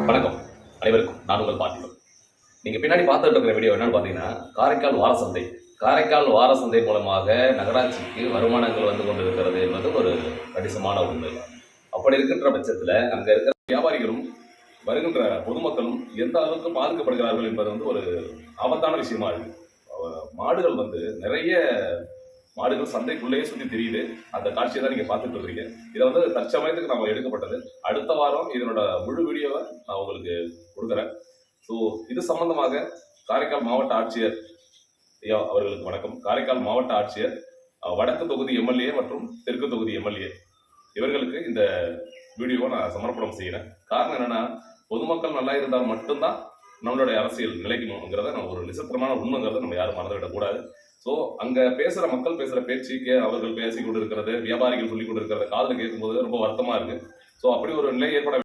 வணக்கம் அனைவருக்கும். நான் உங்கள் பார்த்திபன். நீங்க பின்னாடி பார்த்துட்டு இருக்கிற வீடியோ என்னன்னு பார்த்தீங்கன்னா, காரைக்கால் வாரசந்தை. காரைக்கால் வாரசந்தை மூலமாக நகராட்சிக்கு வருமானங்கள் வந்து கொண்டிருக்கிறது என்பது ஒரு கணிசமான உண்மை. அப்படி இருக்கின்ற பட்சத்தில் அங்க இருக்கிற வியாபாரிகளும் வருகின்ற பொதுமக்களும் எந்த அளவுக்கு பாதிக்கப்படுகிறார்கள் என்பது வந்து ஒரு ஆபத்தான விஷயமா இருக்கு. மாடுகள் வந்து நிறைய மாடுகள் சந்தைக்குள்ளேயே சுற்றி தெரியுது. அந்த காட்சியை தான் நீங்க பார்த்துட்டு இருக்கீங்க. இதை வந்து தற்சமயத்துக்கு நம்ம எடுக்கப்பட்டது. அடுத்த வாரம் இதனோட முழு வீடியோவை நான் உங்களுக்கு கொடுக்குறேன். ஸோ இது சம்பந்தமாக காரைக்கால் மாவட்ட ஆட்சியர் ஐயா அவர்களுக்கு வணக்கம். காரைக்கால் மாவட்ட ஆட்சியர், வடக்கு தொகுதி எம்எல்ஏ மற்றும் தெற்கு தொகுதி எம்எல்ஏ இவர்களுக்கு இந்த வீடியோவை நான் சமர்ப்பணம் செய்கிறேன். காரணம் என்னன்னா, பொதுமக்கள் நல்லா இருந்தால் மட்டும்தான் நம்மளுடைய அரசியல் நிலைக்கணுங்கிறத நம்ம ஒரு நிசப்தமான உண்மைங்கிறத நம்ம யாரும் மறந்துவிடக்கூடாது. ஸோ அங்க பேசுற மக்கள் பேசுற பேச்சுக்கு அவர்கள் பேசி கொண்டிருக்கிறது, வியாபாரிகள் சொல்லி கொண்டிருக்கிறத காதுல கேட்கும்போது ரொம்ப வருத்தமா இருக்கு. ஸோ அப்படி ஒரு நிலை ஏற்பட